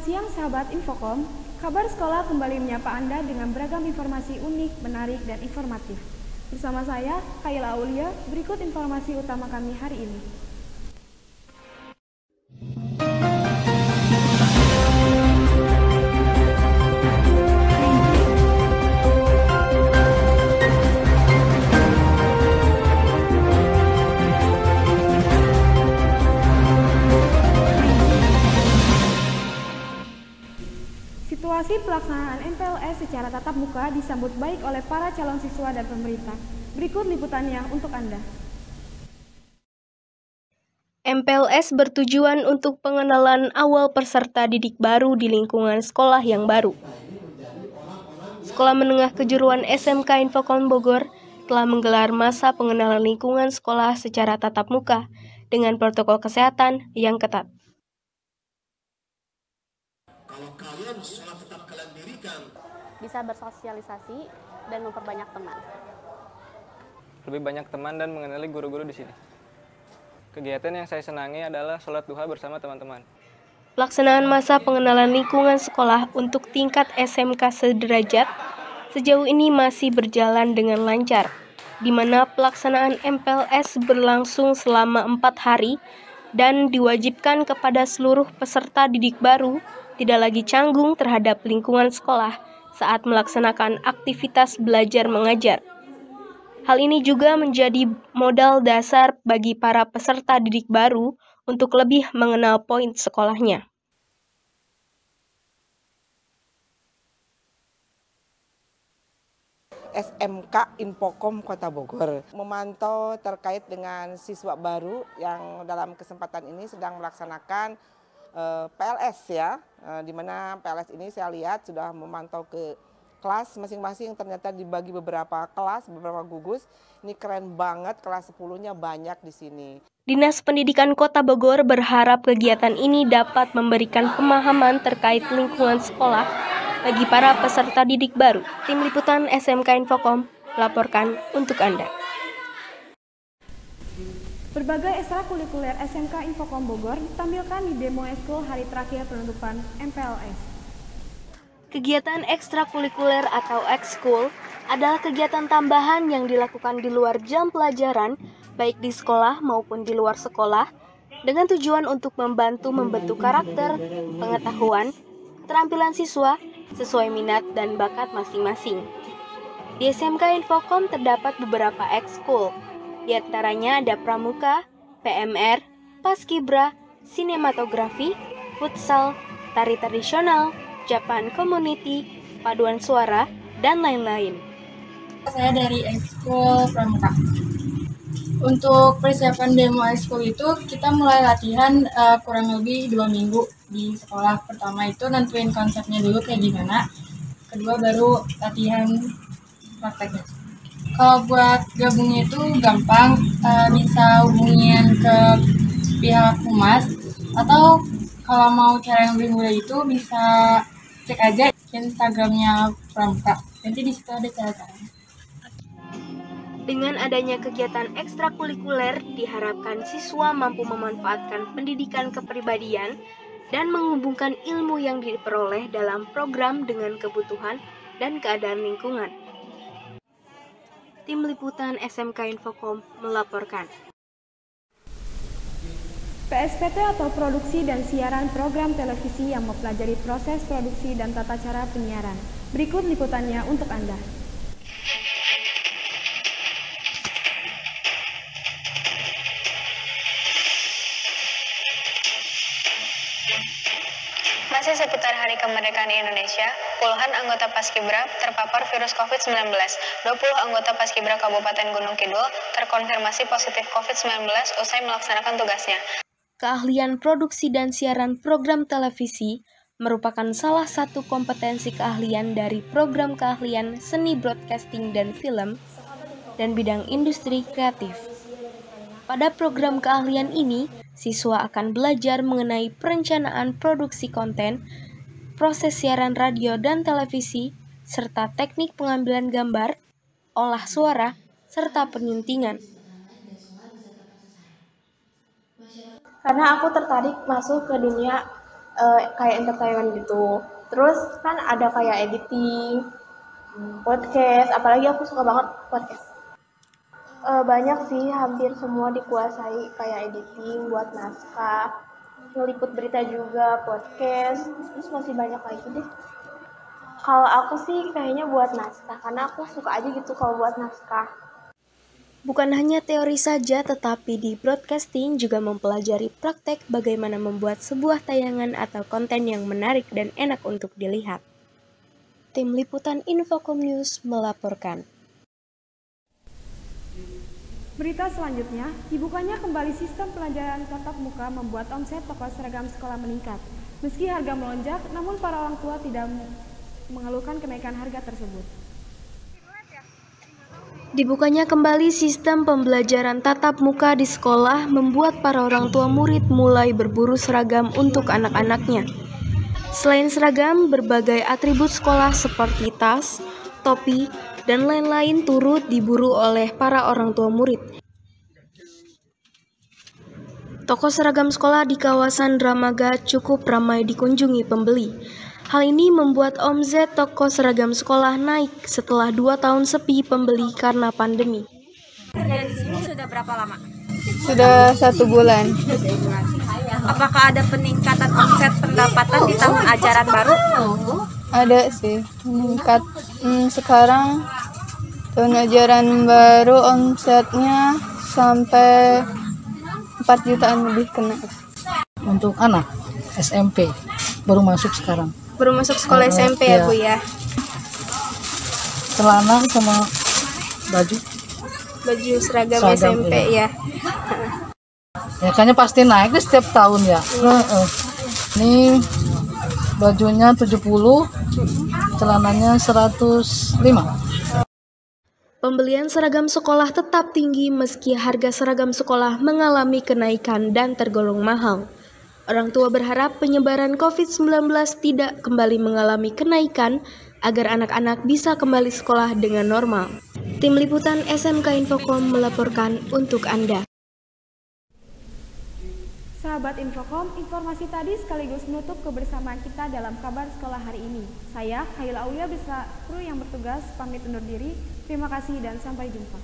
siang sahabat Infokom, kabar sekolah kembali menyapa Anda dengan beragam informasi unik, menarik, dan informatif. Bersama saya, Kayla Aulia, berikut informasi utama kami hari ini. Situasi pelaksanaan MPLS secara tatap muka disambut baik oleh para calon siswa dan pemerintah. Berikut liputannya untuk Anda. MPLS bertujuan untuk pengenalan awal peserta didik baru di lingkungan sekolah yang baru. Sekolah Menengah Kejuruan SMK Infokom Bogor telah menggelar masa pengenalan lingkungan sekolah secara tatap muka dengan protokol kesehatan yang ketat. Kalau kalian sholat tetap kalian dirikan, bisa bersosialisasi dan memperbanyak teman. Lebih banyak teman dan mengenali guru-guru di sini. Kegiatan yang saya senangi adalah sholat duha bersama teman-teman. Pelaksanaan masa pengenalan lingkungan sekolah untuk tingkat SMK sederajat sejauh ini masih berjalan dengan lancar, di mana pelaksanaan MPLS berlangsung selama 4 hari dan diwajibkan kepada seluruh peserta didik baru tidak lagi canggung terhadap lingkungan sekolah saat melaksanakan aktivitas belajar mengajar. Hal ini juga menjadi modal dasar bagi para peserta didik baru untuk lebih mengenal poin sekolahnya. SMK Infokom Kota Bogor memantau terkait dengan siswa baru yang dalam kesempatan ini sedang melaksanakan PLS ya, di mana PLS ini saya lihat sudah memantau ke kelas masing-masing, ternyata dibagi beberapa kelas, beberapa gugus. Ini keren banget, kelas 10-nya banyak di sini. Dinas Pendidikan Kota Bogor berharap kegiatan ini dapat memberikan pemahaman terkait lingkungan sekolah bagi para peserta didik baru. Tim Liputan SMK Infokom melaporkan untuk Anda. Berbagai ekstrakurikuler SMK Infokom Bogor ditampilkan di demo eskul hari terakhir penutupan MPLS. Kegiatan ekstrakurikuler atau ekskul adalah kegiatan tambahan yang dilakukan di luar jam pelajaran, baik di sekolah maupun di luar sekolah, dengan tujuan untuk membantu membentuk karakter, pengetahuan, keterampilan siswa sesuai minat dan bakat masing-masing. Di SMK Infokom terdapat beberapa ekskul, di antaranya ada pramuka, PMR, paskibra, sinematografi, futsal, tari tradisional, Japan Community, paduan suara, dan lain-lain. Saya dari ekskul pramuka. Untuk persiapan demo ekskul itu kita mulai latihan kurang lebih 2 minggu di sekolah. Pertama itu nentuin konsepnya dulu kayak gimana, kedua baru latihan prakteknya. Kalau buat gabungnya itu gampang, bisa hubungin ke pihak humas, atau kalau mau cara yang lebih mudah itu bisa cek aja Instagramnya Pramuka. Nanti di situ ada cara-caranya. Dengan adanya kegiatan ekstrakurikuler, diharapkan siswa mampu memanfaatkan pendidikan kepribadian dan menghubungkan ilmu yang diperoleh dalam program dengan kebutuhan dan keadaan lingkungan. Tim Liputan SMK Infokom melaporkan. PSPT atau Produksi dan Siaran Program Televisi yang mempelajari proses produksi dan tata cara penyiaran. Berikut liputannya untuk Anda. Masih seputar Hari Kemerdekaan Indonesia, puluhan anggota Paskibra terpapar virus COVID-19. 20 anggota Paskibra Kabupaten Gunung Kidul terkonfirmasi positif COVID-19 usai melaksanakan tugasnya. Keahlian produksi dan siaran program televisi merupakan salah satu kompetensi keahlian dari program keahlian seni broadcasting dan film dan bidang industri kreatif. Pada program keahlian ini, siswa akan belajar mengenai perencanaan produksi konten, proses siaran radio dan televisi, serta teknik pengambilan gambar, olah suara, serta penyuntingan. Karena aku tertarik masuk ke dunia kayak entertainment gitu. Terus kan ada kayak editing, podcast, apalagi aku suka banget podcast. Banyak sih, hampir semua dikuasai, kayak editing, buat naskah, ngeliput berita juga, podcast, terus masih banyak lagi deh. Kalau aku sih kayaknya buat naskah, karena aku suka aja gitu kalau buat naskah. Bukan hanya teori saja, tetapi di broadcasting juga mempelajari praktek bagaimana membuat sebuah tayangan atau konten yang menarik dan enak untuk dilihat. Tim Liputan Infocom News melaporkan. Berita selanjutnya, dibukanya kembali sistem pelajaran tatap muka membuat omset toko seragam sekolah meningkat. Meski harga melonjak, namun para orang tua tidak mengeluhkan kenaikan harga tersebut. Dibukanya kembali sistem pembelajaran tatap muka di sekolah membuat para orang tua murid mulai berburu seragam untuk anak-anaknya. Selain seragam, berbagai atribut sekolah seperti tas, topi, dan lain-lain turut diburu oleh para orang tua murid. Toko seragam sekolah di kawasan Dramaga cukup ramai dikunjungi pembeli. Hal ini membuat omset toko seragam sekolah naik setelah 2 tahun sepi pembeli karena pandemi. Kerja di sini sudah berapa lama? Sudah 1 bulan. Apakah ada peningkatan omset pendapatan di tahun ajaran baru? Ada sih, meningkat. Sekarang tahun ajaran baru omsetnya sampai 4 jutaan lebih kena. Untuk anak SMP baru masuk sekarang. Baru masuk sekolah SMP ya Bu ya? Celana sama baju. Baju seragam SMP ya. Ya kayaknya pasti naik setiap tahun ya. Ini bajunya 70, celananya 105. Pembelian seragam sekolah tetap tinggi meski harga seragam sekolah mengalami kenaikan dan tergolong mahal. Orang tua berharap penyebaran COVID-19 tidak kembali mengalami kenaikan agar anak-anak bisa kembali sekolah dengan normal. Tim Liputan SMK Infocom melaporkan untuk Anda. Sahabat Infocom, informasi tadi sekaligus menutup kebersamaan kita dalam kabar sekolah hari ini. Saya, Khaila Aulia beserta kru yang bertugas, pamit undur diri. Terima kasih dan sampai jumpa.